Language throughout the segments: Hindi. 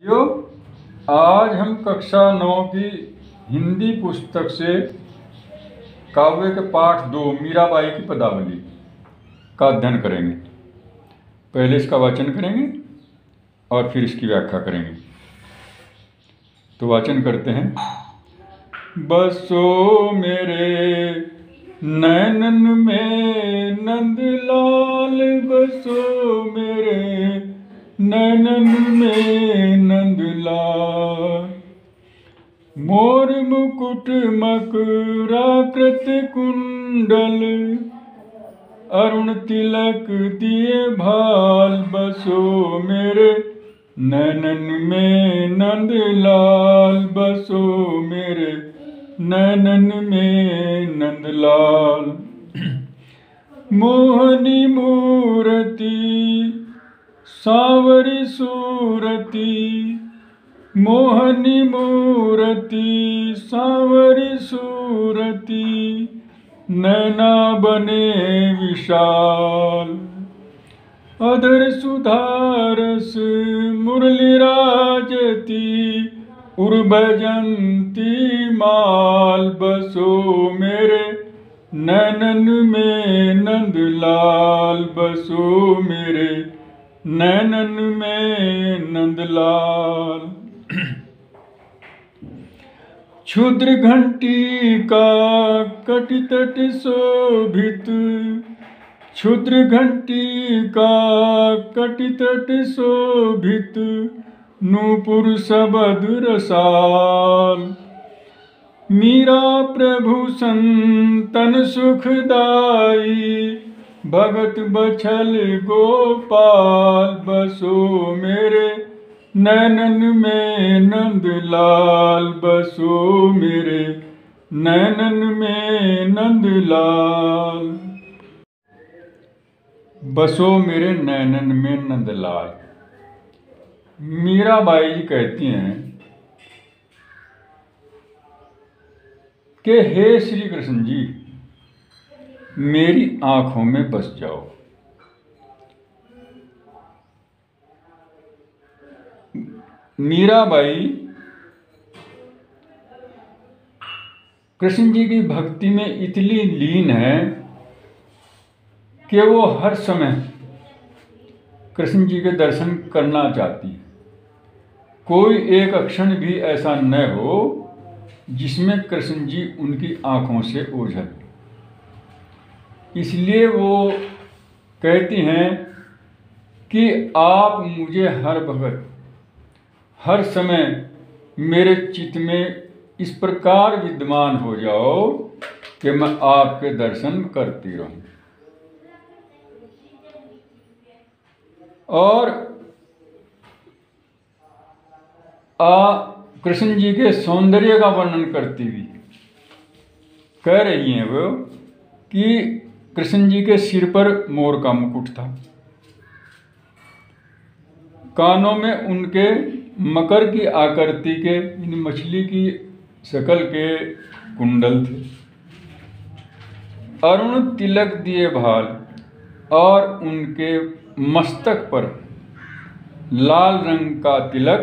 यो आज हम कक्षा 9 की हिंदी पुस्तक से काव्य के पाठ 2 मीराबाई की पदावली का अध्ययन करेंगे। पहले इसका वाचन करेंगे और फिर इसकी व्याख्या करेंगे। तो वाचन करते हैं। बसो मेरे नैनन में नंदलाल, बसो मेरे नैनन में नंदलाल। मोर मुकुट मकराकृत कुंडल, अरुण तिलक दिए भाल, बसो मेरे नैनन में नंदलाल, बसो मेरे नैनन में नंदलाल। मोहनी मूरति सांवरी सूरती, मोहनी मूरति सांवरी सूरती, नैना बने विशाल। अधर सुधारस मुरली राजती, उर्वजंती माल, बसो मेरे नैनन में नंदलाल, बसो मेरे नैनन में नंदलाल। क्षुद्र घंटी का कटितट शोभित, क्षुद्र घंटी का कटितट शोभित, नूपुर सबद रसाल। मीरा प्रभु संतन सुखदाई, भगत बछल गोपाल, बसो मेरे नैनन में नंदलाल, बसो मेरे नैनन में नंदलाल। बसो मेरे नैनन में नंदलाल। मीराबाई जी कहती हैं कि हे श्री कृष्ण जी, मेरी आंखों में बस जाओ। मीराबाई कृष्ण जी की भक्ति में इतनी लीन है कि वो हर समय कृष्ण जी के दर्शन करना चाहती है। कोई एक क्षण भी ऐसा न हो जिसमें कृष्ण जी उनकी आंखों से ओझल। इसलिए वो कहती हैं कि आप मुझे हर वक्त हर समय मेरे चित्त में इस प्रकार विद्यमान हो जाओ कि मैं आपके दर्शन करती रहूं। और कृष्ण जी के सौंदर्य का वर्णन करती हुई कह रही हैं वो कि कृष्ण जी के सिर पर मोर का मुकुट था, कानों में उनके मकर की आकृति के मछली की शक्ल के कुंडल थे, अरुण तिलक दिए भाल, और उनके मस्तक पर लाल रंग का तिलक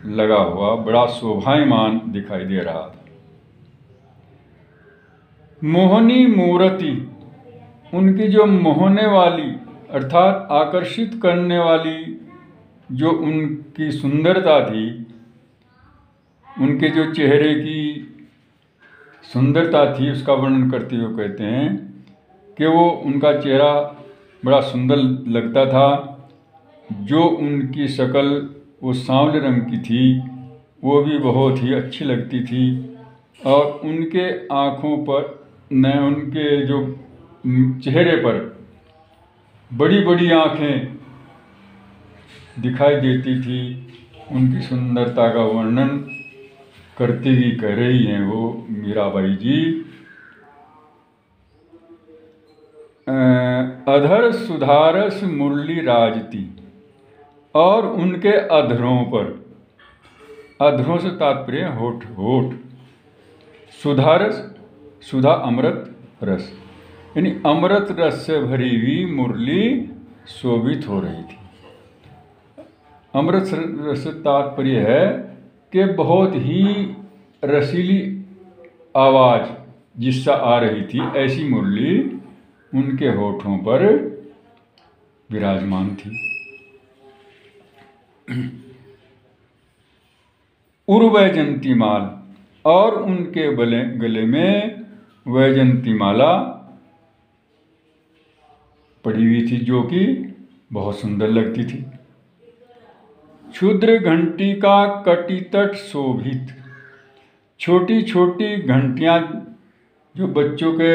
लगा हुआ बड़ा शोभायमान दिखाई दे रहा था। मोहनी मूर्ति, उनकी जो मोहने वाली अर्थात आकर्षित करने वाली जो उनकी सुंदरता थी, उनके जो चेहरे की सुंदरता थी, उसका वर्णन करते हुए कहते हैं कि वो उनका चेहरा बड़ा सुंदर लगता था। जो उनकी शक्ल वो सांवले रंग की थी, वो भी बहुत ही अच्छी लगती थी। और उनके आँखों पर न उनके जो चेहरे पर बड़ी बड़ी आँखें दिखाई देती थी। उनकी सुंदरता का वर्णन करती हुई कह रही हैं वो मीराबाई जी। अधर सुधारस मुरली राजती, और उनके अधरों पर, अधरों से तात्पर्य होठ, होठ, सुधारस, सुधा अमृत रस, यानी अमृत रस से भरी हुई मुरली शोभित हो रही थी। अमृत रस से तात्पर्य है कि बहुत ही रसीली आवाज़ जिससे आ रही थी, ऐसी मुरली उनके होठों पर विराजमान थी। उर्वैजंती माल, और उनके गले में वैजंती माला पड़ी हुई थी, जो कि बहुत सुंदर लगती थी। क्षुद्र घंटी का कटितट शोभित, छोटी छोटी घंटियां जो बच्चों के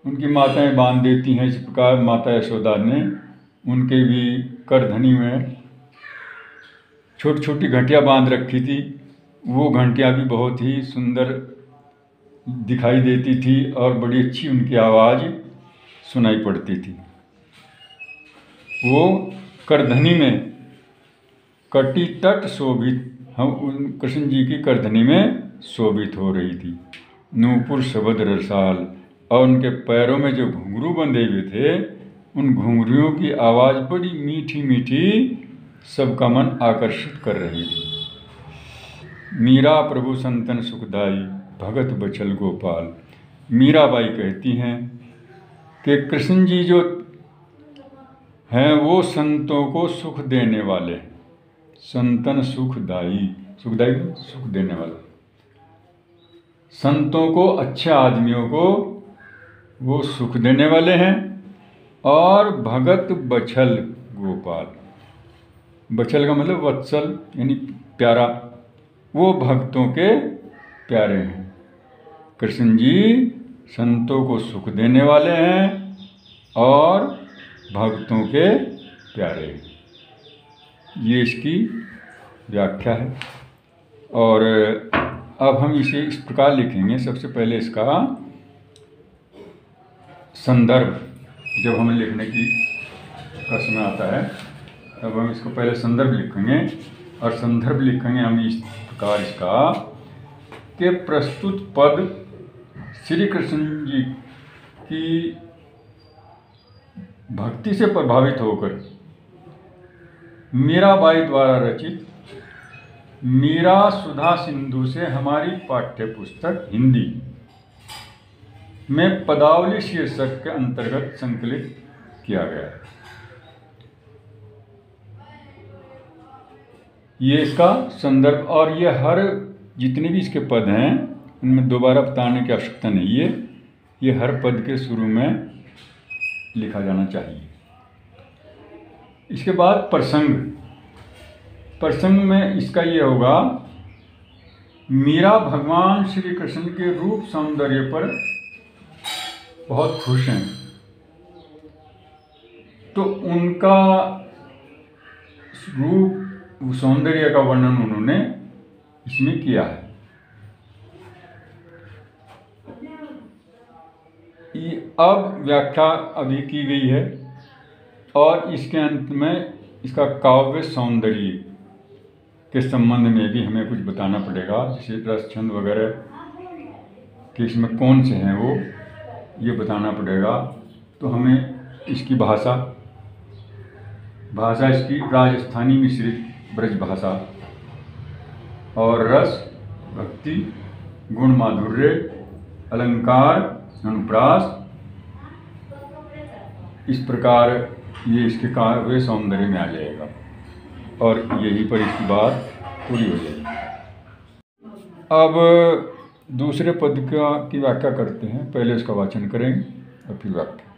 उनकी माताएं बांध देती हैं, इस प्रकार माता यशोदा ने उनके भी करधनी में छोटी छोटी घंटियां बांध रखी थी। वो घंटियां भी बहुत ही सुंदर दिखाई देती थी और बड़ी अच्छी उनकी आवाज़ सुनाई पड़ती थी। वो करधनी में कटितट शोभित, हम उन कृष्ण जी की करधनी में शोभित हो रही थी। नूपुर शबद रसाल, और उनके पैरों में जो घुंघरू बंधे हुए थे, उन घुंघरूओं की आवाज़ बड़ी मीठी मीठी सबका मन आकर्षित कर रही थी। मीरा प्रभु संतन सुखदाई, भगत बचल गोपाल। मीराबाई कहती हैं कि कृष्ण जी जो हैं वो संतों को सुख देने वाले, संतन सुखदाई, सुखदाई सुख देने वाला, संतों को, अच्छे आदमियों को वो सुख देने वाले हैं। और भगत बछल गोपाल, बछल का मतलब वत्सल यानी प्यारा, वो भक्तों के प्यारे हैं। कृष्ण जी संतों को सुख देने वाले हैं और भक्तों के प्यारे हैं। ये इसकी व्याख्या है। और अब हम इसे इस प्रकार लिखेंगे। सबसे पहले इसका संदर्भ, जब हमें लिखने का समय आता है तब हम इसको पहले संदर्भ लिखेंगे। और संदर्भ लिखेंगे हम इस प्रकार इसका कि प्रस्तुत पद श्री कृष्ण जी की भक्ति से प्रभावित होकर मीराबाई द्वारा रचित मीरा सुधा सिंधु से हमारी पाठ्य पुस्तक हिंदी में पदावली शीर्षक के अंतर्गत संकलित किया गया है। ये इसका संदर्भ, और ये हर जितने भी इसके पद हैं उनमें दोबारा बताने की आवश्यकता नहीं है। ये हर पद के शुरू में लिखा जाना चाहिए। इसके बाद प्रसंग, प्रसंग में इसका ये होगा, मीरा भगवान श्री कृष्ण के रूप सौंदर्य पर बहुत खुश हैं, तो उनका रूप सौंदर्य का वर्णन उन्होंने इसमें किया है। ये अब व्याख्या अभी की गई है और इसके अंत में इसका काव्य सौंदर्य के संबंध में भी हमें कुछ बताना पड़ेगा, जैसे रस छंद वगैरह कि इसमें कौन से हैं वो ये बताना पड़ेगा। तो हमें इसकी भाषा इसकी राजस्थानी मिश्रित ब्रज भाषा, और रस, भक्ति, गुण, माधुर्य, अलंकार, अनुप्रास, इस प्रकार ये इसके काव्य सौंदर्य में आ जाएगा और यहीं पर इसकी बात पूरी हो जाएगी। अब दूसरे पद की व्याख्या करते हैं। पहले इसका वाचन करेंगे और फिर व्याख्या।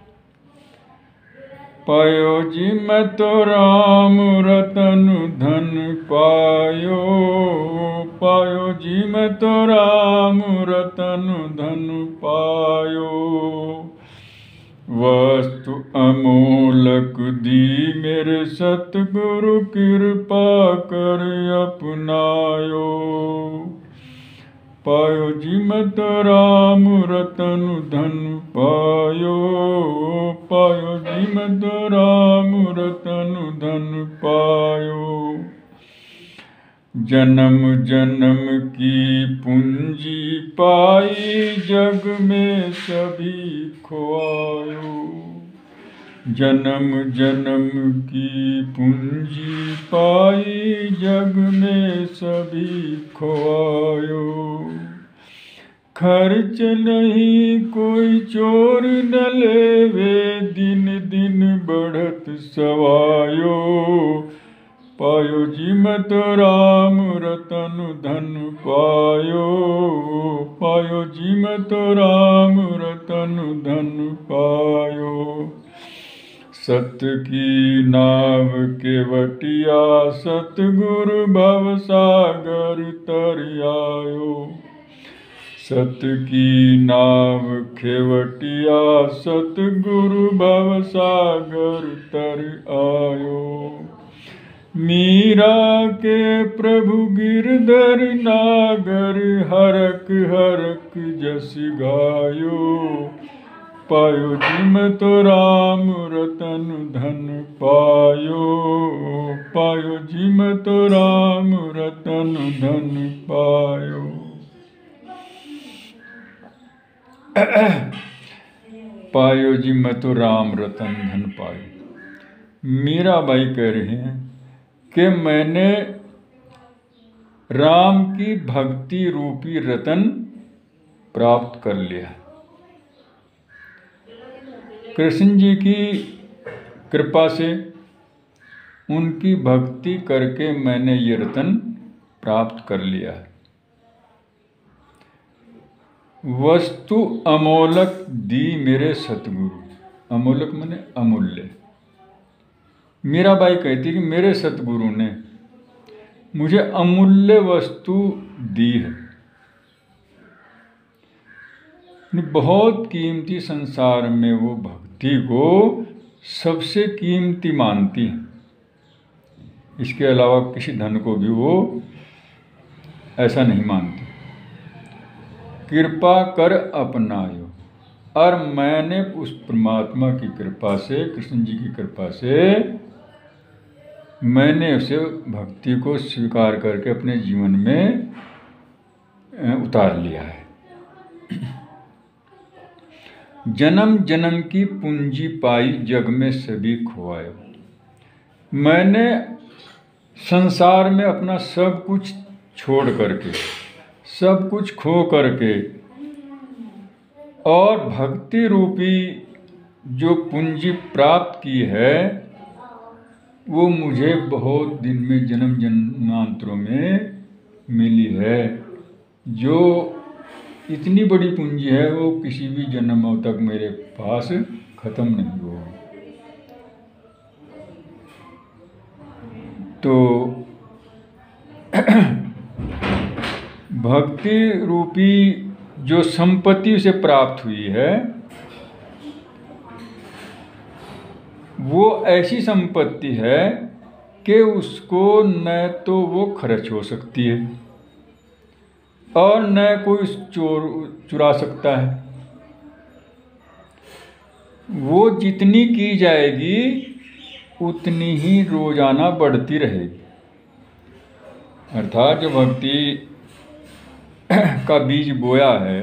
पायो जी मैं तो राम रतन धन पायो, पायो जी मैं तो राम रतन धन पायो, वस्तु अमोलक दी मेरे सतगुरु कृपा कर अपनायो। पायो जी मत राम रतन धन पायो, पायो जी मत राम रतन धन पायो, जन्म जन्म की पूंजी पाई जग में सभी खोआयो। जन्म जन्म की पूंजी पाई, जग में सभी खोआयो। खर्च नहीं कोई चोर न लेवे, दिन दिन बढ़त सवायो। पायो जिमत राम रतन धन पायो, पायो जिमत राम रतन धन पायो। सत्य की नाव केवटिया, सतगुरु भवसागर तर आयो। सत्य की नाव खेवटिया, सतगुरु भवसागर तर आयो। मीरा के प्रभु गिरधर नागर, हरक हरक जस गायो। पायो जिमत राम रतन धन पायो, पायो जिमत राम रतन धन पायो। पायो जिमत राम रतन धन पायो। मीराबाई कह रहे हैं कि मैंने राम की भक्ति रूपी रतन प्राप्त कर लिया। कृष्ण जी की कृपा से, उनकी भक्ति करके मैंने ये रतन प्राप्त कर लिया है। वस्तु अमोलक दी मेरे सतगुरु। अमोलक माने अमूल्य। मीराबाई कहती कि मेरे सतगुरु ने मुझे अमूल्य वस्तु दी है। बहुत कीमती, संसार में वो भक्ति को सबसे कीमती मानती है। इसके अलावा किसी धन को भी वो ऐसा नहीं मानती। कृपा कर अपनायो, और मैंने उस परमात्मा की कृपा से, कृष्ण जी की कृपा से, मैंने उसे भक्ति को स्वीकार करके अपने जीवन में उतार लिया है। जन्म जन्म की पूंजी पाई, जग में सभी खोआयो। मैंने संसार में अपना सब कुछ छोड़ करके, सब कुछ खो करके, और भक्ति रूपी जो पूंजी प्राप्त की है, वो मुझे बहुत दिन में, जन्म जन्मांतरों में मिली है। जो इतनी बड़ी पूंजी है, वो किसी भी जन्मों तक मेरे पास खत्म नहीं होगी। तो भक्ति रूपी जो संपत्ति से प्राप्त हुई है, वो ऐसी संपत्ति है कि उसको न तो वो खर्च हो सकती है और न कोई चुरा सकता है। वो जितनी की जाएगी उतनी ही रोजाना बढ़ती रहेगी। अर्थात जो भक्ति का बीज बोया है,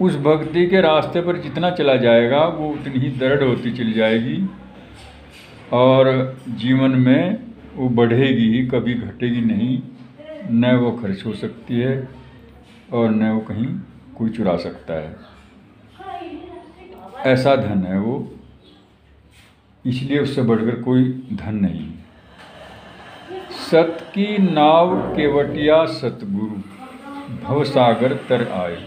उस भक्ति के रास्ते पर जितना चला जाएगा वो उतनी ही दृढ़ होती चली जाएगी और जीवन में वो बढ़ेगी ही, कभी घटेगी नहीं। न वो खर्च हो सकती है और न वो कहीं कोई चुरा सकता है। ऐसा धन है वो, इसलिए उससे बढ़कर कोई धन नहीं। सत की नाव केवटिया सतगुरु, भवसागर तर आए।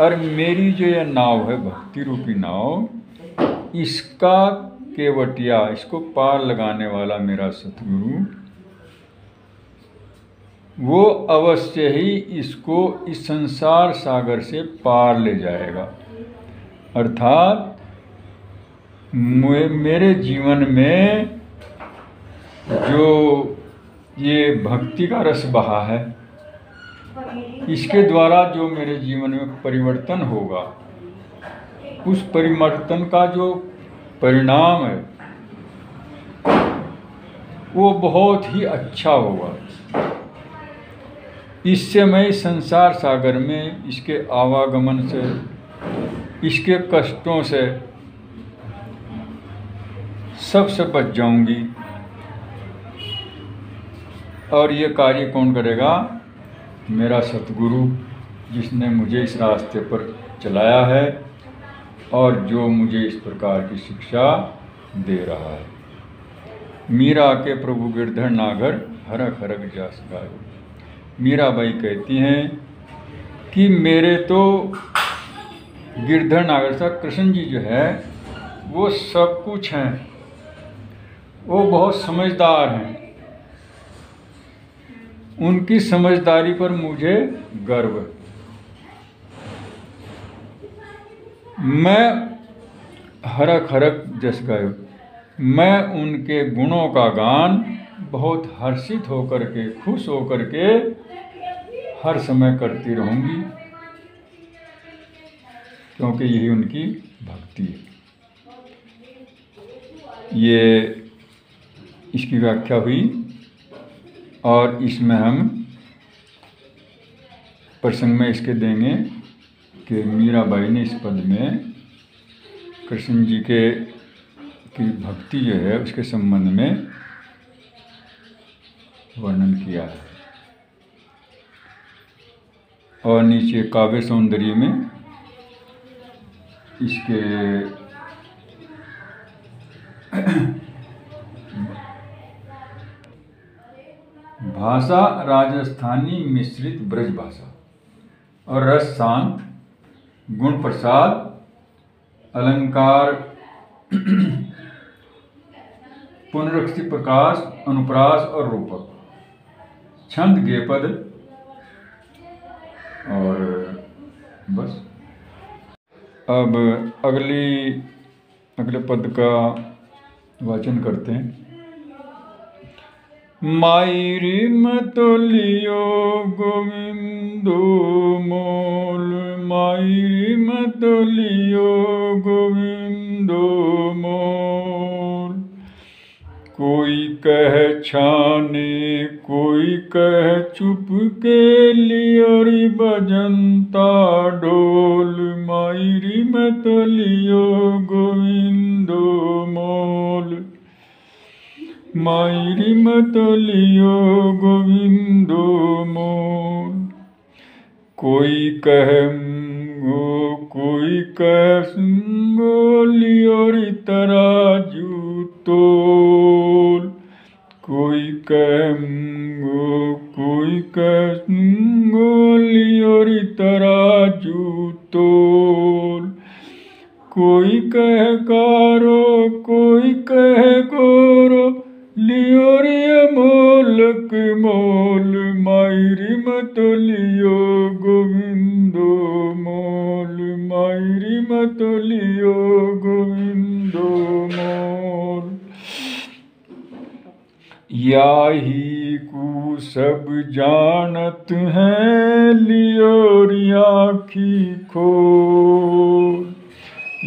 और मेरी जो यह नाव है, भक्ति रूपी नाव, इसका केवटिया, इसको पार लगाने वाला मेरा सतगुरु, वो अवश्य ही इसको इस संसार सागर से पार ले जाएगा। अर्थात मेरे जीवन में जो ये भक्ति का रस बहा है, इसके द्वारा जो मेरे जीवन में परिवर्तन होगा, उस परिवर्तन का जो परिणाम है वो बहुत ही अच्छा होगा। इससे मैं इस संसार सागर में इसके आवागमन से इसके कष्टों से सबसे बच जाऊंगी। और ये कार्य कौन करेगा? मेरा सतगुरु, जिसने मुझे इस रास्ते पर चलाया है और जो मुझे इस प्रकार की शिक्षा दे रहा है। मीरा के प्रभु गिरधर नागर हरक हरक जास गायो। मीराबाई कहती हैं कि मेरे तो गिरधर नागर साहब कृष्ण जी जो है वो सब कुछ हैं, वो बहुत समझदार हैं, उनकी समझदारी पर मुझे गर्व है। मैं हरक हरक जस गायो, मैं उनके गुणों का गान बहुत हर्षित होकर के, खुश होकर के हर समय करती रहूंगी, क्योंकि यही उनकी भक्ति है। ये इसकी व्याख्या हुई और इसमें हम प्रसंग में इसके देंगे कि मीराबाई ने इस पद में कृष्ण जी के की भक्ति जो है उसके संबंध में वर्णन किया है। और नीचे काव्य सौंदर्य में इसके भाषा राजस्थानी मिश्रित ब्रज भाषा और रस शांत, गुण प्रसाद, अलंकार पुनरुक्ति प्रकाश, अनुप्रास और रूपक, छंद गेपद और बस। अब अगले पद का वाचन करते हैं। मायरी मत लियो गोविंदो मोल, मायरी मत लियो गोविंदो मोल। कोई कह छाने, कोई कह चुप के लियोरी बजंता ढोल, मायरी मत लियो गोविंदो मोल, मायरी मत लियो गोविंदो मोल। कोई कह गो, कोई कह गो लियोरी तराजू तोल, कोई कह गो, कोई कह गो लियोरी तराजू तोल। कोई कह कारो, कोई कह गोरो लियोरी अमोलक मोल, मायरी मत लियो गोविंदो मोल, मायरी मत लियो गोविंदो मोल। याही को सब जानत हैं लियोरी आँखी खोल,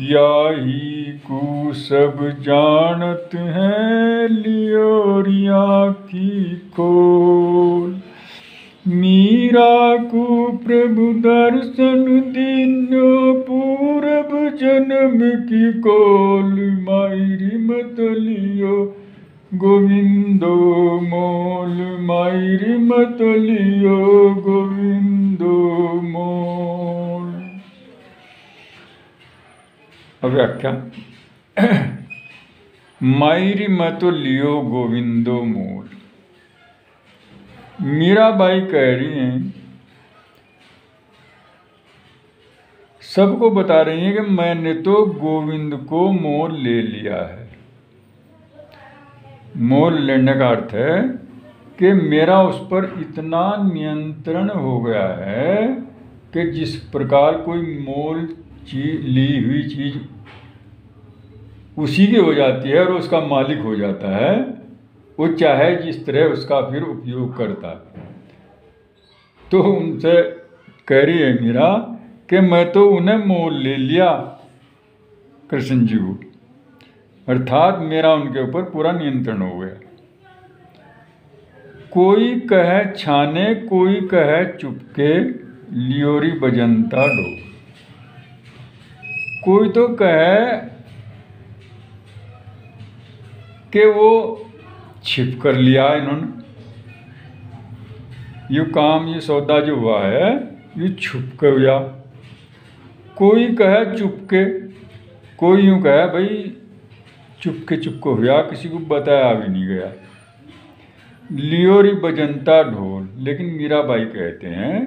याही को सब जानत हैं लियोरी आँखी खोल। मीरा को प्रभु दर्शन दिनो पूरब जन्म की कोल, मायरी मत लियो गोविंदो मोल, मायरी मत लियो गोविंदो मोल। व्याख्या। मायरी मत लियो गोविंदो मोल। मीराबाई कह रही हैं, सबको बता रही हैं कि मैंने तो गोविंद को मोल ले लिया है। मोल लेने का अर्थ है कि मेरा उस पर इतना नियंत्रण हो गया है कि जिस प्रकार कोई मोल ली हुई चीज उसी की हो जाती है और उसका मालिक हो जाता है, वो चाहे जिस तरह उसका फिर उपयोग करता है। तो उनसे कह रही है मीरा कि मैं तो उन्हें मोल ले लिया कृष्ण जी को, अर्थात मेरा उनके ऊपर पूरा नियंत्रण हो गया। कोई कहे छाने, कोई कहे चुपके लियोरी बजंता डो। कोई तो कहे कि वो छिप कर लिया इन्होंने, ये काम, ये सौदा जो हुआ है ये छुप के हुआ। कोई कहे चुपके, कोई यूँ कहे भाई चुपके हुआ, किसी को बताया भी नहीं गया। लियोरी बजंता ढोल। लेकिन मीराबाई कहते हैं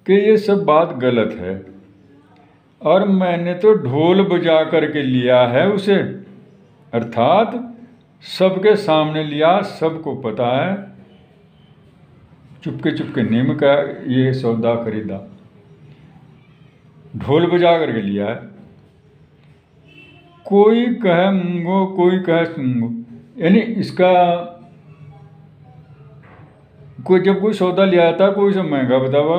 कि ये सब बात गलत है, और मैंने तो ढोल बजा करके लिया है उसे, अर्थात सबके सामने लिया, सबको पता है, चुपके नीम का ये सौदा खरीदा, ढोल बजा करके लिया है। कोई कहे मूंगो, कोई कहे सूंगो, यानी इसका कोई जब कोई सौदा लिया जाता है, कोई से महंगा बतावा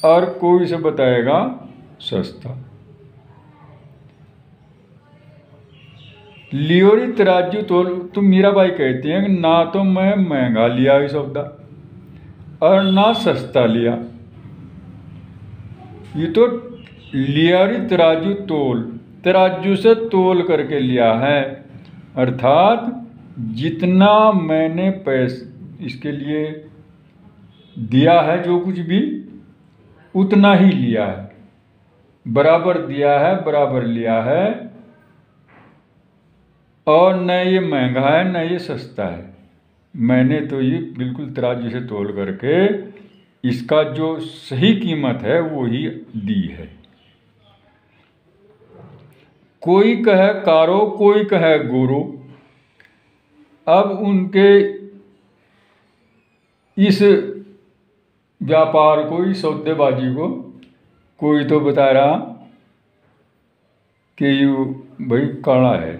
और कोई से बताएगा सस्ता। लियोरी तराजू तोल। तो मीराबाई कहती हैं कि ना तो मैं महंगा लिया ये सौदा और ना सस्ता लिया, ये तो लियोरी तराजू तोल, तराजू से तोल करके लिया है, अर्थात जितना मैंने पैसे इसके लिए दिया है, जो कुछ भी उतना ही लिया है, बराबर दिया है, बराबर लिया है, और न ये महंगा है न ये सस्ता है। मैंने तो ये बिल्कुल तराजू से तोल करके इसका जो सही कीमत है वो ही दी है। कोई कहे कारो, कोई कहे गोरो। अब उनके इस व्यापार को, इस सौदेबाजी को कोई तो बता रहा कि यू भाई काला है,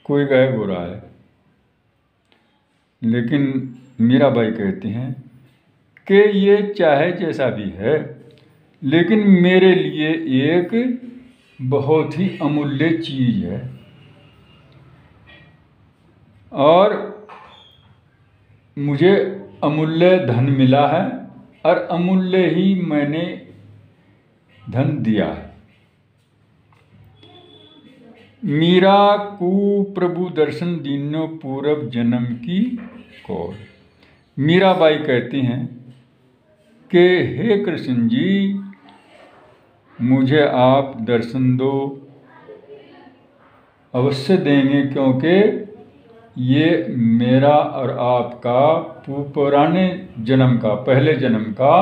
कोई कहे गोरा है। लेकिन मीराबाई कहती हैं कि ये चाहे जैसा भी है, लेकिन मेरे लिए एक बहुत ही अमूल्य चीज़ है, और मुझे अमूल्य धन मिला है, और अमूल्य ही मैंने धन दिया है। मीरा को प्रभु दर्शन दीनो पूरब जन्म की कौल। मीराबाई कहती हैं कि हे कृष्ण जी, मुझे आप दर्शन दो, अवश्य देंगे, क्योंकि ये मेरा और आपका पुराने जन्म का, पहले जन्म का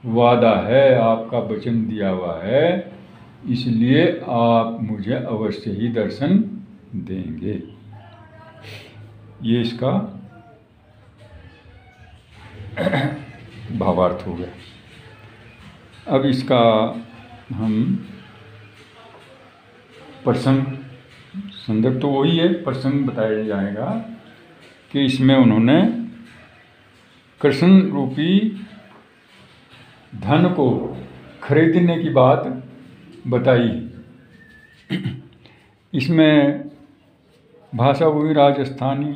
वादा है, आपका वचन दिया हुआ है, इसलिए आप मुझे अवश्य ही दर्शन देंगे। ये इसका भावार्थ हो गया। अब इसका हम प्रसंग, संदर्भ तो वही है, प्रसंग बताया जाएगा कि इसमें उन्होंने कृष्ण रूपी धन को खरीदने की बात बताई। इसमें भाषा वही राजस्थानी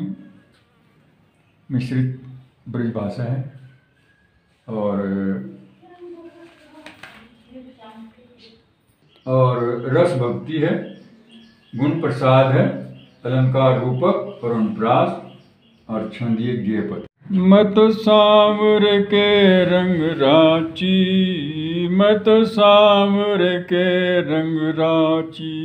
मिश्रित ब्रज भाषा है, और रस भक्ति है, गुण प्रसाद है, अलंकार रूपक, परंपरास और छंदीय गेयपद। मत सांवर के रंग रांची, मत सांवर के रंग रांची,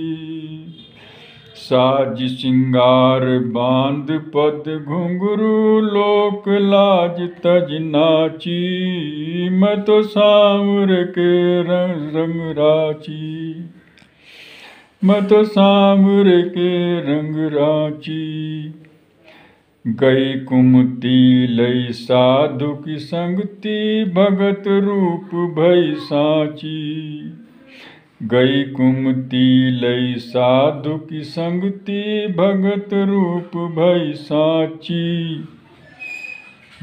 साज सिंगार बांध पद घुंघरू, लोक लाज तज नाची, मत सांवर के रंग रांची, मत सांवर के रंग रांची। गई कुमति लई साधु की संगति, भगत रूप भई साची, गई कुमति लई साधु की संगति, भगत रूप भई साची।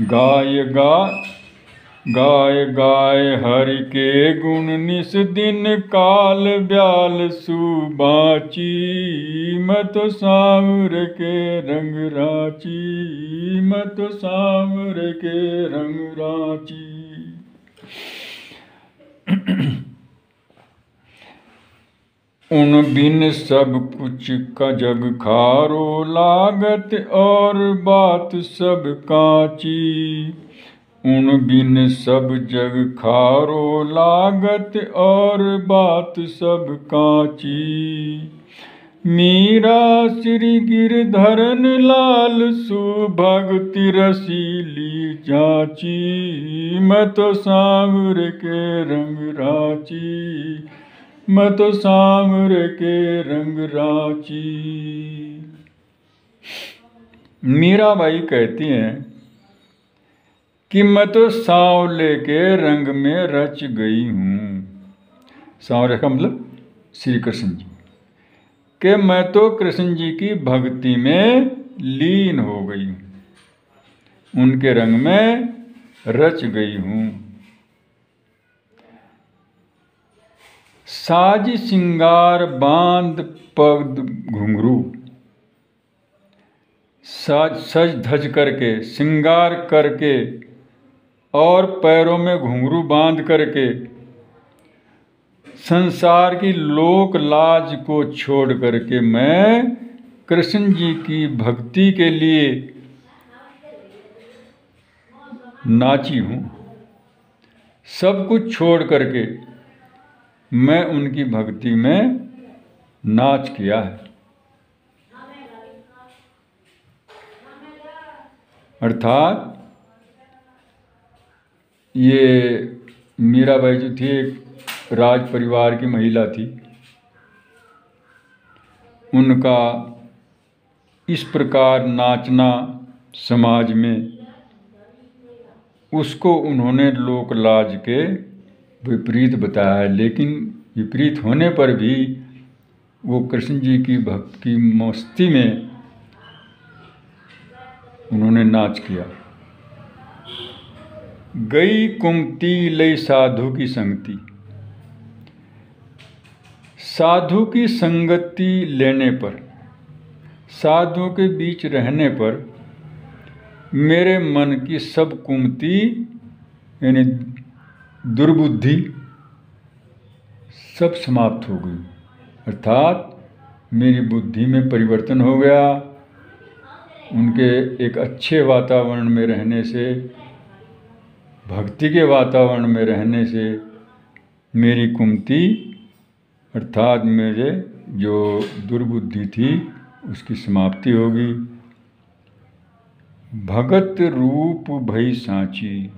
गाय गाय हरि के गुण निस दिन, काल ब्याल सुबाची, मत सांवर के रंग रांची, मत सांवर के रंग रांची। उन बिन सब कुछ का जग खारो लागत और बात सब कांची। उन बिन सब जग खारो लागत और बात सब कांची। मीरा श्री गिरधरन लाल सुभगति रसीली जाची। मैं तो सांवर के रंग राची, मैं तो सांवर के रंग राची। मीराबाई कहती हैं कि मैं तो सांवले के रंग में रच गई हूँ। सांवले का मतलब श्री कृष्ण जी, कि मैं तो कृष्ण जी की भक्ति में लीन हो गई हूँ, उनके रंग में रच गई हूँ। साज सिंगार बांध पग घुंघरू। सज धज करके, सिंगार करके और पैरों में घुंघरू बांध करके संसार की लोक लाज को छोड़ करके मैं कृष्ण जी की भक्ति के लिए नाची हूँ। सब कुछ छोड़ करके मैं उनकी भक्ति में नाच किया है। अर्थात ये मीराबाई जो थी एक राज परिवार की महिला थी, उनका इस प्रकार नाचना समाज में, उसको उन्होंने लोक लाज के विपरीत बताया है। लेकिन विपरीत होने पर भी वो कृष्ण जी की भक्ति की मस्ती में उन्होंने नाच किया। गई कुमती लई साधु की संगति। साधु की संगति लेने पर, साधुओं के बीच रहने पर मेरे मन की सब कुमति यानी दुर्बुद्धि सब समाप्त हो गई। अर्थात मेरी बुद्धि में परिवर्तन हो गया। उनके एक अच्छे वातावरण में रहने से, भक्ति के वातावरण में रहने से मेरी कुमति अर्थात मेरे जो दुर्बुद्धि थी उसकी समाप्ति होगी। भगत रूप भई सांची,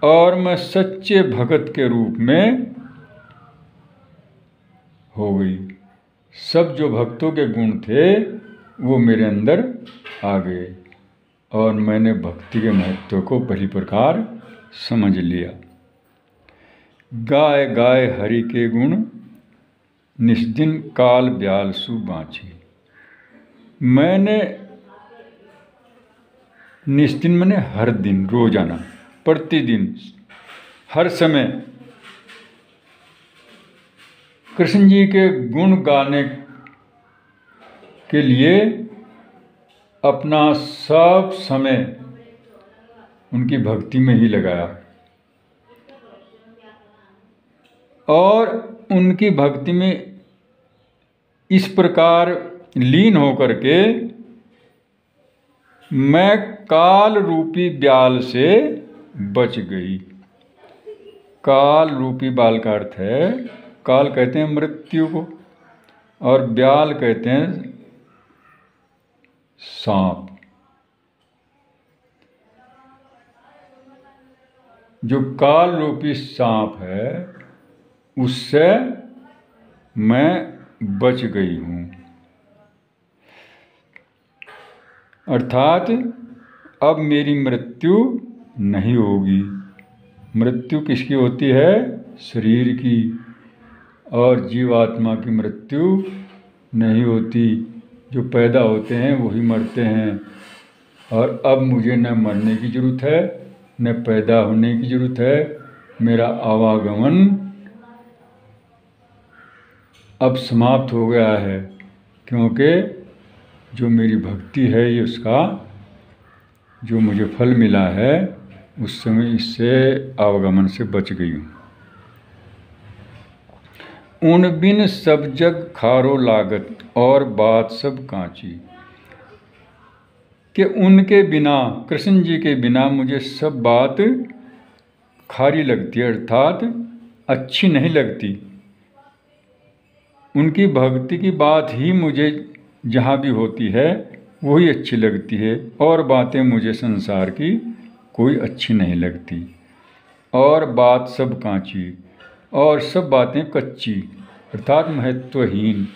और मैं सच्चे भगत के रूप में हो गई। सब जो भक्तों के गुण थे वो मेरे अंदर आ गए और मैंने भक्ति के महत्व को पहली प्रकार समझ लिया। गाय गाय हरि के गुण निस्दिन काल ब्याल सु बाँची। मैंने निस्दिन मैंने हर दिन, रोजाना, प्रतिदिन, हर समय कृष्ण जी के गुण गाने के लिए अपना सब समय उनकी भक्ति में ही लगाया और उनकी भक्ति में इस प्रकार लीन होकर के मैं काल रूपी ब्याल से बच गई। काल रूपी बाल का अर्थ है, काल कहते हैं मृत्यु को और ब्याल कहते हैं सांप। जो काल रूपी सांप है उससे मैं बच गई हूँ। अर्थात अब मेरी मृत्यु नहीं होगी। मृत्यु किसकी होती है? शरीर की। और जीवात्मा की मृत्यु नहीं होती। जो पैदा होते हैं वही मरते हैं। और अब मुझे न मरने की ज़रूरत है न पैदा होने की ज़रूरत है। मेरा आवागमन अब समाप्त हो गया है, क्योंकि जो मेरी भक्ति है ये उसका जो मुझे फल मिला है उस समय इससे आवागमन से बच गई हूँ। उन बिन सब जग खारो लागत और बात सब कांची। कि उनके बिना, कृष्ण जी के बिना मुझे सब बात खारी लगती है, अर्थात अच्छी नहीं लगती। उनकी भक्ति की बात ही मुझे जहाँ भी होती है वही अच्छी लगती है, और बातें मुझे संसार की कोई अच्छी नहीं लगती। और बात सब कांची, और सब बातें कच्ची, अर्थात महत्वहीन,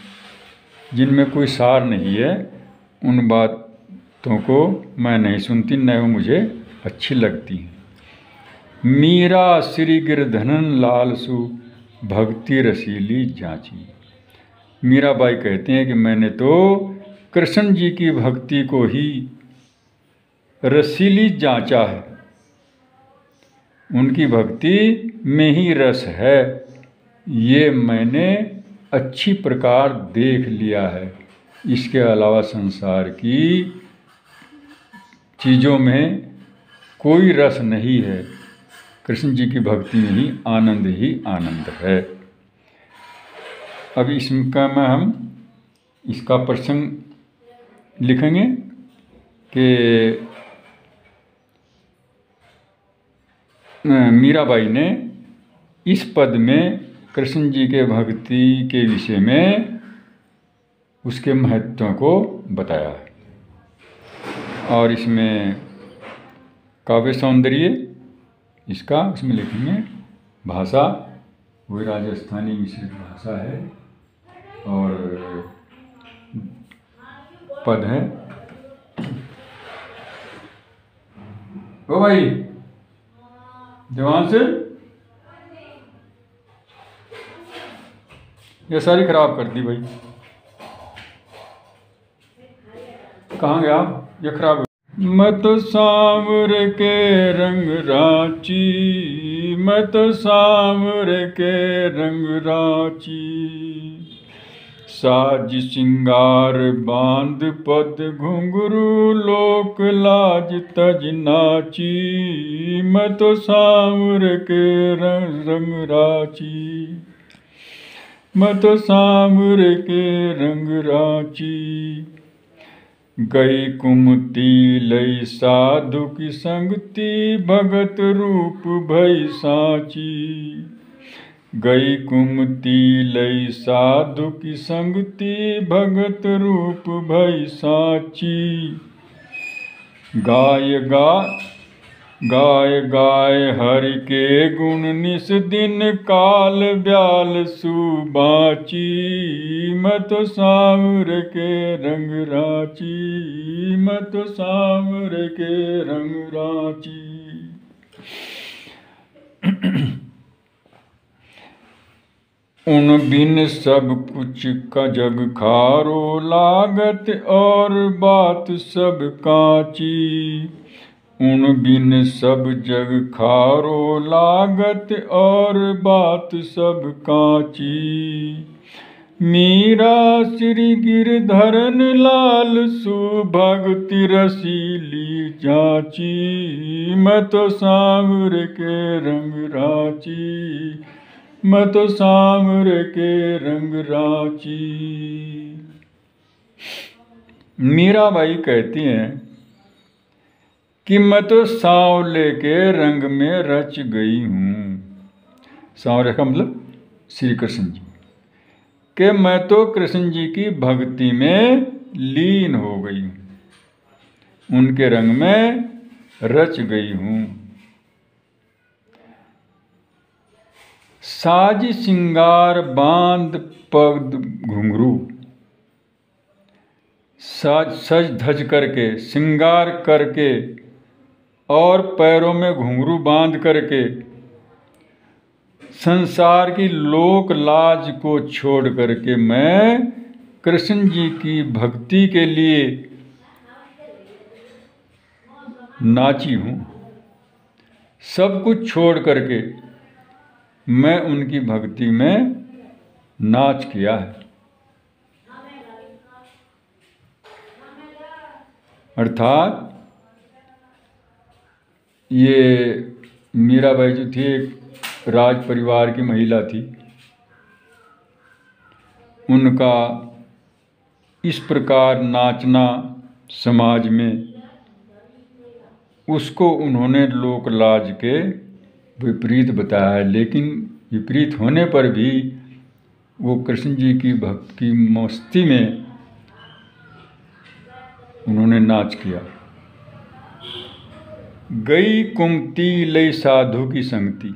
जिनमें कोई सार नहीं है, उन बातों को मैं नहीं सुनती, न वो मुझे अच्छी लगती हैं। मीरा श्री गिरधनन लालसु भक्ति रसीली जांची। मीराबाई कहते हैं कि मैंने तो कृष्ण जी की भक्ति को ही रसीली जांचा है, उनकी भक्ति में ही रस है, ये मैंने अच्छी प्रकार देख लिया है। इसके अलावा संसार की चीज़ों में कोई रस नहीं है, कृष्ण जी की भक्ति में ही आनंद है। अब इसका हम इसका प्रसंग लिखेंगे कि मीराबाई ने इस पद में कृष्ण जी के भक्ति के विषय में उसके महत्व को बताया है। और इसमें काव्य सौंदर्य इसका उसमें लिखेंगे। भाषा वही राजस्थानी मिश्रित भाषा है, और पद है। ओ भाई जवान से ये सारी खराब कर दी भाई, कहाँ गया आप? ये खराब। मैं तो सांवर के रंग रांची, मैं तो सांवर के रंग रांची, साज सिंगार बांध पद घुंघरू लोक लाज तज नाची। मैं तो सांवर के रंग रांची, मैं तो सांवर के रंग रांची, गई कुमति लई साधु की संगति भगत रूप भई सांची। गई कुमति लई साधु की संगति भगत रूप भई सांची। गाय गाय हरि के गुण निस दिन काल ब्याल सुबाची। मैं तो सांवर के रंग रांची, मैं तो सांवर के रंग रांची। उन बिन सब कुछ का जग खारो लागत और बात सब कांची। उन बिन सब जग खारो लागत और बात सब कांची। मीरा श्री गिरधरन लाल सुभगति रसीली जांची। मैं तो सांवर के रंग रांची, मैं तो सांवर के रंग रांची। मीराबाई कहती हैं कि मैं तो सांवले के रंग में रच गई हूँ। सांवले का मतलब श्री कृष्ण जी, कि मैं तो कृष्ण जी की भक्ति में लीन हो गई हूँ, उनके रंग में रच गई हूँ। साज सिंगार बांध पग घुंघरू, सज धज करके, सिंगार करके और पैरों में घुंघरू बांध करके संसार की लोक लाज को छोड़ करके मैं कृष्ण जी की भक्ति के लिए नाची हूँ। सब कुछ छोड़ करके मैं उनकी भक्ति में नाच किया है। अर्थात ये मीराबाई जो थी एक राज परिवार की महिला थी, उनका इस प्रकार नाचना समाज में, उसको उन्होंने लोक लाज के विपरीत बताया है। लेकिन विपरीत होने पर भी वो कृष्ण जी की भक्ति की मस्ती में उन्होंने नाच किया। गई कुमति लई साधु की संगति।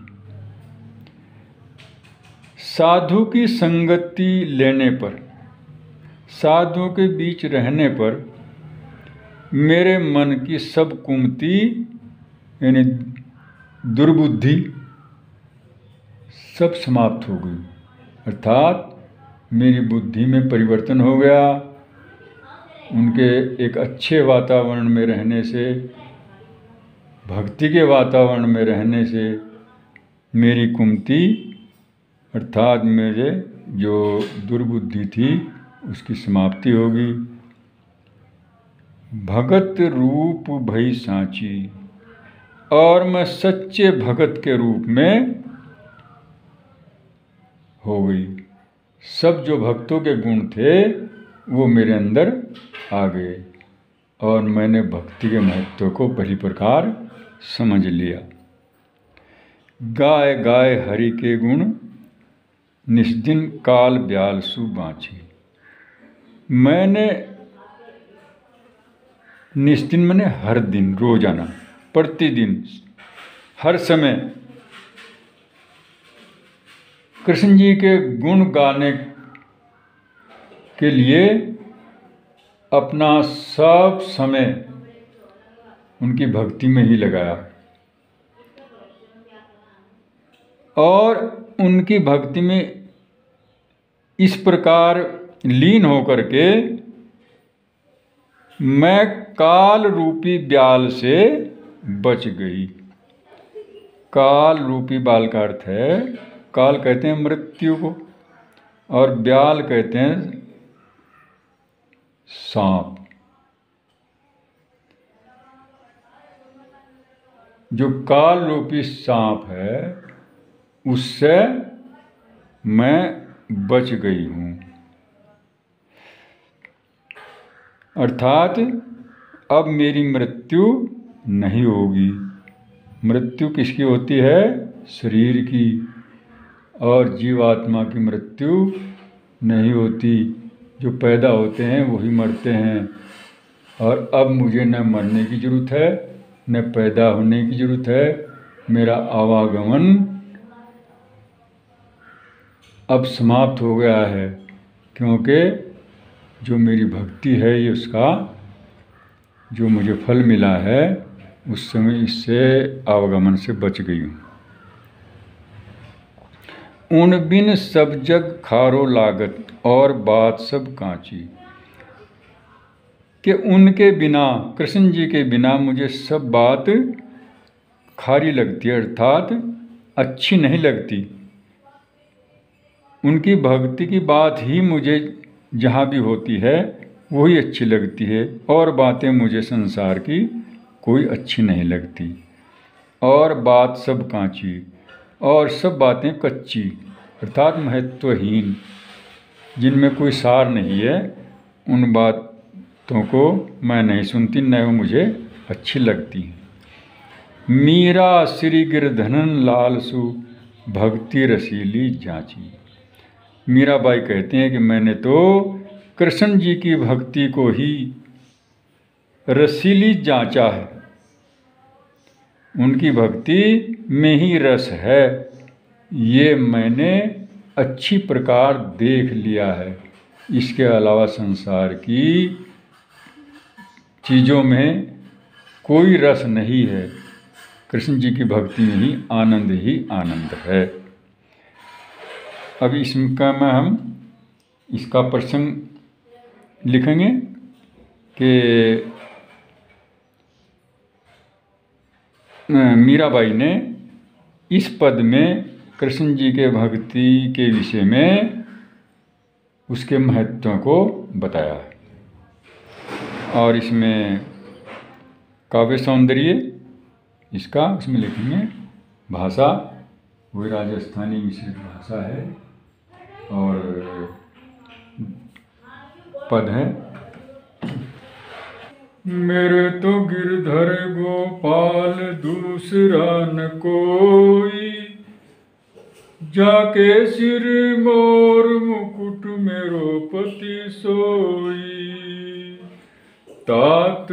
साधु की संगति लेने पर, साधुओं के बीच रहने पर मेरे मन की सब कुमति यानी दुर्बुद्धि सब समाप्त हो गई। अर्थात मेरी बुद्धि में परिवर्तन हो गया। उनके एक अच्छे वातावरण में रहने से, भक्ति के वातावरण में रहने से मेरी कुमति अर्थात मेरे जो दुर्बुद्धि थी उसकी समाप्ति होगी। भगत रूप भई सांची, और मैं सच्चे भगत के रूप में हो गई। सब जो भक्तों के गुण थे वो मेरे अंदर आ गए और मैंने भक्ति के महत्व को पहली प्रकार समझ लिया। गाय गाय हरि के गुण, निस्दिन काल ब्याल सु बाँची। मैंने निस्दिन मैंने हर दिन, रोजाना, प्रतिदिन, हर समय कृष्ण जी के गुण गाने के लिए अपना सब समय उनकी भक्ति में ही लगाया और उनकी भक्ति में इस प्रकार लीन होकर के मैं काल रूपी ब्याल से बच गई। काल रूपी बाल का अर्थ है, काल कहते हैं मृत्यु को और ब्याल कहते हैं सांप। जो काल रूपी सांप है उससे मैं बच गई हूँ। अर्थात अब मेरी मृत्यु नहीं होगी। मृत्यु किसकी होती है? शरीर की। और जीवात्मा की मृत्यु नहीं होती। जो पैदा होते हैं वही मरते हैं। और अब मुझे न मरने की ज़रूरत है न पैदा होने की ज़रूरत है। मेरा आवागमन अब समाप्त हो गया है, क्योंकि जो मेरी भक्ति है ये उसका जो मुझे फल मिला है उस समय इससे आवागमन से बच गई हूँ। उन बिन सब जग खारो लागत और बात सब कांची। कि उनके बिना, कृष्ण जी के बिना मुझे सब बात खारी लगती है, अर्थात अच्छी नहीं लगती। उनकी भक्ति की बात ही मुझे जहाँ भी होती है वही अच्छी लगती है और बातें मुझे संसार की कोई अच्छी नहीं लगती। और बात सब कांची, और सब बातें कच्ची अर्थात महत्वहीन, जिनमें कोई सार नहीं है, उन बातों को मैं नहीं सुनती, न वो मुझे अच्छी लगती। मीरा श्री गिरधनन लाल सु भक्ति रसीली जांची। मीराबाई कहते हैं कि मैंने तो कृष्ण जी की भक्ति को ही रसीली जांचा है। उनकी भक्ति में ही रस है, ये मैंने अच्छी प्रकार देख लिया है। इसके अलावा संसार की चीज़ों में कोई रस नहीं है। कृष्ण जी की भक्ति में ही आनंद है। अभी इसका में हम इसका प्रसंग लिखेंगे कि मीराबाई ने इस पद में कृष्ण जी के भक्ति के विषय में उसके महत्व को बताया है। और इसमें काव्य सौंदर्य इसका उसमें लिखेंगे। भाषा वही राजस्थानी मिश्रित भाषा है और पद है। मेरे तो गिरधर गोपाल दूसरा न कोई, जाके सिर मोर मुकुट मेरो पति सोई। तात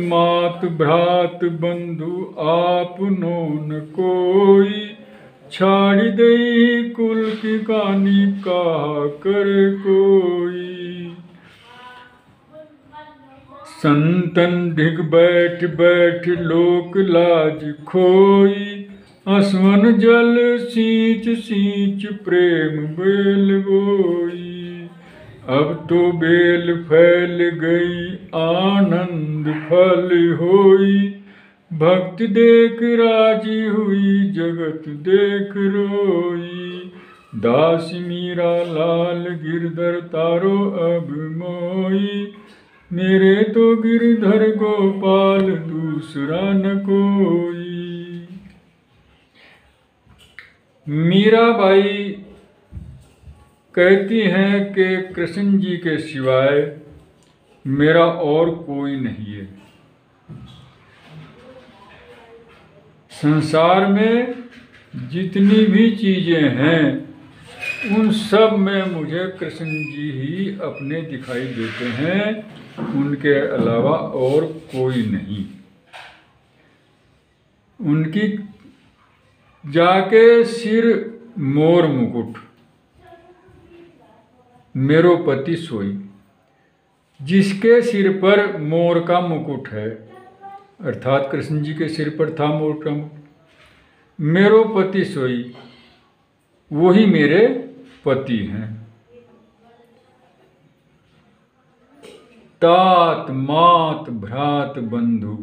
मात भ्रात बंधु आपनो न कोई, छाड़ी दई कुल की कहानी कहा करे कोई। संतन ढिग बैठ बैठ लोक लाज खोई, असवन जल सींच सींच प्रेम बेल बोई। अब तो बेल फैल गई आनंद फल होई, भक्ति देख राजी हुई जगत देख रोई। दास मीरा लाल गिरधर तारो अब मोई, मेरे तो गिरधर गोपाल दूसरा न कोई। मीराबाई कहती हैं कि कृष्ण जी के सिवाय मेरा और कोई नहीं है। संसार में जितनी भी चीज़ें हैं उन सब में मुझे कृष्ण जी ही अपने दिखाई देते हैं, उनके अलावा और कोई नहीं। उनकी जाके सिर मोर मुकुट मेरो पति सोई, जिसके सिर पर मोर का मुकुट है, अर्थात कृष्ण जी के सिर पर था मोर का मुकुट, मेरो पति सोई, वही मेरे पति हैं। तात मात भ्रात बंधु,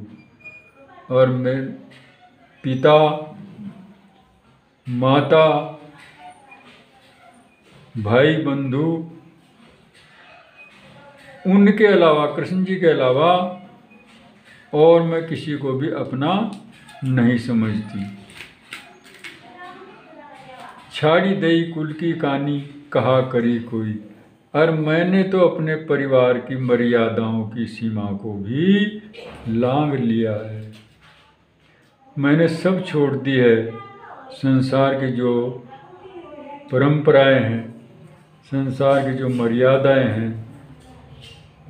और मैं पिता माता भाई बंधु, उनके अलावा कृष्ण जी के अलावा और मैं किसी को भी अपना नहीं समझती। छाड़ी दई कुल की कहानी कहा करी कोई, और मैंने तो अपने परिवार की मर्यादाओं की सीमा को भी लांघ लिया है। मैंने सब छोड़ दी है। संसार की जो परंपराएं हैं, संसार की जो मर्यादाएं हैं,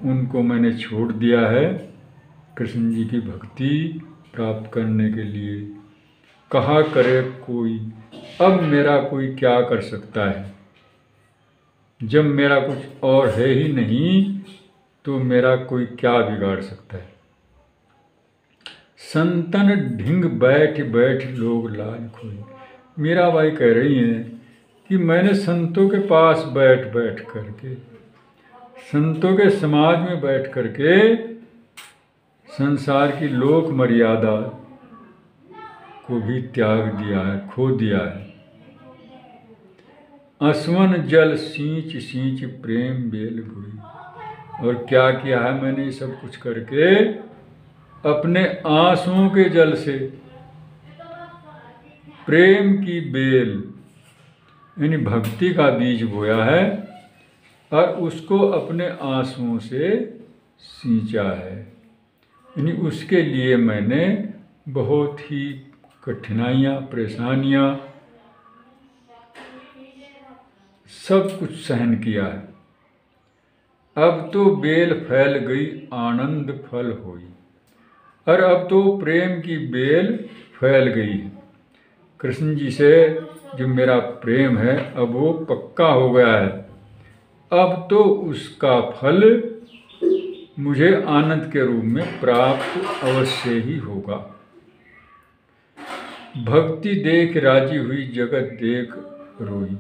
उनको मैंने छोड़ दिया है कृष्ण जी की भक्ति प्राप्त करने के लिए। कहा करे कोई, अब मेरा कोई क्या कर सकता है? जब मेरा कुछ और है ही नहीं तो मेरा कोई क्या बिगाड़ सकता है? संतन ढिंग बैठ बैठ लोग लाज खोई। मीराबाई कह रही हैं कि मैंने संतों के पास बैठ बैठ करके, संतों के समाज में बैठ करके संसार की लोक मर्यादा को भी त्याग दिया है, खो दिया है। असवन जल सींच सींच प्रेम बेल बोई। और क्या किया है मैंने ये सब कुछ करके? अपने आंसुओं के जल से प्रेम की बेल यानी भक्ति का बीज बोया है और उसको अपने आंसुओं से सींचा है। यानी उसके लिए मैंने बहुत ही कठिनाइयाँ, परेशानियाँ, सब कुछ सहन किया है। अब तो बेल फैल गई आनंद फल होई, और अब तो प्रेम की बेल फैल गई है। कृष्ण जी से जो मेरा प्रेम है अब वो पक्का हो गया है। अब तो उसका फल मुझे आनंद के रूप में प्राप्त अवश्य ही होगा। भक्ति देख राजी हुई जगत देख रोई।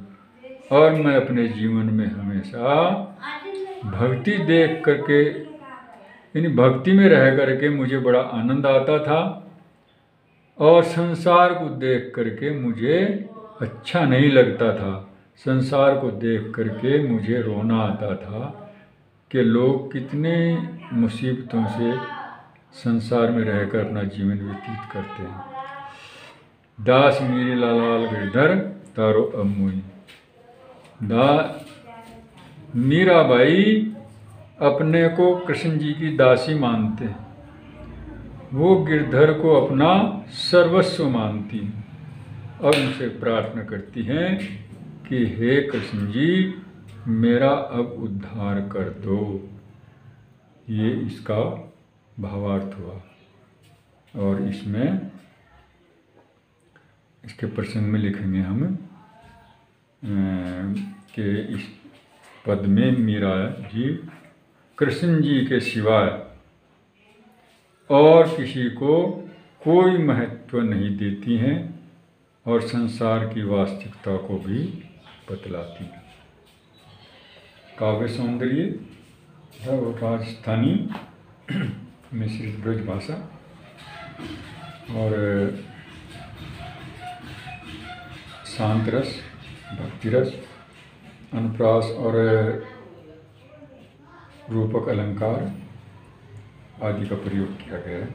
और मैं अपने जीवन में हमेशा भक्ति देख करके, यानी भक्ति में रह करके मुझे बड़ा आनंद आता था, और संसार को देख करके मुझे अच्छा नहीं लगता था। संसार को देख करके मुझे रोना आता था कि लोग कितने मुसीबतों से संसार में रहकर अपना जीवन व्यतीत करते हैं। दास मीरे लाल गिरधर तारो अब मोई। मीराबाई अपने को कृष्ण जी की दासी मानते हैं। वो गिरधर को अपना सर्वस्व मानती हैं और उनसे प्रार्थना करती हैं कि हे कृष्ण जी, मेरा अब उद्धार कर दो। ये इसका भावार्थ हुआ। और इसमें इसके प्रसंग में लिखेंगे हम कि इस पद में मीरा जी कृष्ण जी के सिवाय और किसी को कोई महत्व नहीं देती हैं और संसार की वास्तविकता को भी बतलाती हैं। काव्य सौंदर्य है वो राजस्थानी मिश्रित ब्रज भाषा और शांत रस, भक्ति रस, अनुप्रास और रूपक अलंकार आदि का प्रयोग किया गया है।